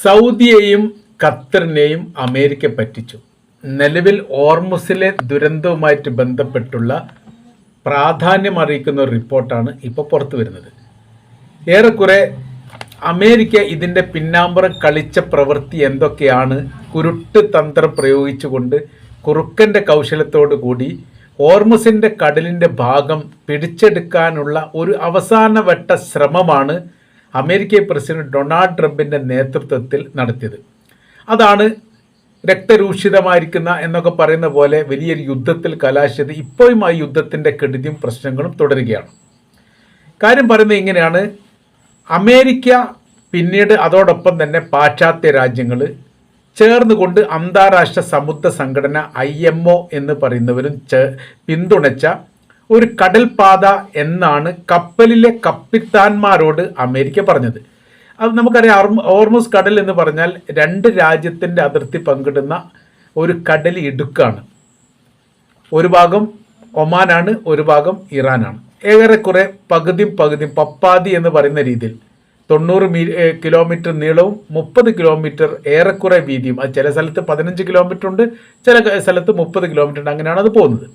സൗദിയെയും ഖത്തറിനെയും America പറ്റിച്ചു. നിലവിൽ ഓർമുസിലെ ദുരന്തവുമായിട്ട് ബന്ധപ്പെട്ടുള്ള പ്രാധാന്യമറിയിക്കുന്ന ഒരു റിപ്പോർട്ടാണ് ഇപ്പോൾ പുറത്തു വരുന്നത്. ഏറെക്കുറെ അമേരിക്ക ഇതിൻ്റെ പിന്നാമ്പുറം കളിച്ച പ്രവൃത്തി എന്തൊക്കെയാണ്, കുരുട്ട് തന്ത്രം പ്രയോഗിച്ചുകൊണ്ട് കുറുക്കൻ്റെ കൗശലത്തോടു കൂടി ഓർമുസിൻ്റെ കടലിൻ്റെ ഭാഗം പിടിച്ചെടുക്കാനുള്ള ഒരു അവസാനവട്ട ശ്രമമാണ് അമേരിക്കൻ പ്രസിഡന്റ് ഡൊണാൾഡ് ട്രംപിൻ്റെ നേതൃത്വത്തിൽ നടത്തിയത്. അതാണ് രക്തരൂഷിതമായിരിക്കുന്ന എന്നൊക്കെ പറയുന്ന പോലെ വലിയൊരു യുദ്ധത്തിൽ കലാശിച്ചത്. ഇപ്പോഴും ആ യുദ്ധത്തിൻ്റെ കെടുതിയും പ്രശ്നങ്ങളും തുടരുകയാണ്. കാര്യം പറയുന്നത് ഇങ്ങനെയാണ്: അമേരിക്ക പിന്നീട് അതോടൊപ്പം തന്നെ പാശ്ചാത്യ രാജ്യങ്ങൾ ചേർന്നുകൊണ്ട് അന്താരാഷ്ട്ര സമുദ്ര സംഘടന IMO എന്ന് പറയുന്നവരും പിന്തുണച്ച ഒരു കടൽപാത എന്നാണ് കപ്പലിലെ കപ്പിത്താന്മാരോട് അമേരിക്ക പറഞ്ഞത്. അത് നമുക്കറിയാം, ഹോർമുസ് കടൽ എന്ന് പറഞ്ഞാൽ രണ്ട് രാജ്യത്തിൻ്റെ അതിർത്തി പങ്കിടുന്ന ഒരു കടൽ ഇടുക്കാണ്. ഒരു ഭാഗം ഒമാനാണ്, ഒരു ഭാഗം ഇറാനാണ്. ഏറെക്കുറെ പകുതിയും പപ്പാതി എന്ന് പറയുന്ന രീതിയിൽ 90 കിലോമീറ്റർ നീളവും 30 കിലോമീറ്റർ ഏറെക്കുറെ വീതിയും. അത് ചില സ്ഥലത്ത് 15 കിലോമീറ്റർ ഉണ്ട്, ചില സ്ഥലത്ത് 30 കിലോമീറ്റർ ഉണ്ട്. അങ്ങനെയാണ് അത് പോകുന്നത്.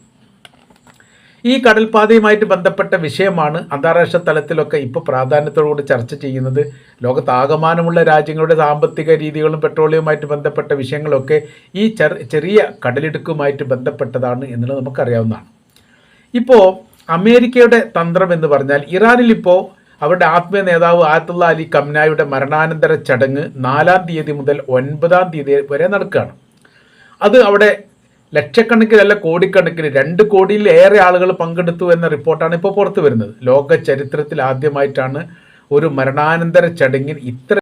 ഈ കടൽപാതയുമായിട്ട് ബന്ധപ്പെട്ട വിഷയമാണ് അന്താരാഷ്ട്ര തലത്തിലൊക്കെ ഇപ്പോൾ പ്രാധാന്യത്തോടുകൂടി ചർച്ച ചെയ്യുന്നത്. ലോകത്താകമാനമുള്ള രാജ്യങ്ങളുടെ സാമ്പത്തിക രീതികളും പെട്രോളിയവുമായിട്ട് ബന്ധപ്പെട്ട വിഷയങ്ങളൊക്കെ ഈ ചെറിയ കടലിടുക്കുമായിട്ട് ബന്ധപ്പെട്ടതാണ് എന്നുള്ളത് നമുക്കറിയാവുന്നതാണ്. ഇപ്പോൾ അമേരിക്കയുടെ തന്ത്രം എന്ന് പറഞ്ഞാൽ, ഇറാനിൽ ഇപ്പോൾ അവരുടെ ആത്മീയ നേതാവ് ആയത്തുള്ള അലി ഖംനായുടെ മരണാനന്തര ചടങ്ങ് 4-ാം തീയതി മുതൽ 9-ാം തീയതി വരെ നടക്കുകയാണ്. അത് അവിടെ ലക്ഷക്കണക്കിനല്ല കോടിക്കണക്കിന് 2 കോടിയിലേറെ ആളുകൾ പങ്കെടുത്തു എന്ന റിപ്പോർട്ടാണ് ഇപ്പോൾ പുറത്തു വരുന്നത്. ലോക ചരിത്രത്തിൽ ആദ്യമായിട്ടാണ് ഒരു മരണാനന്തര ചടങ്ങിൽ ഇത്ര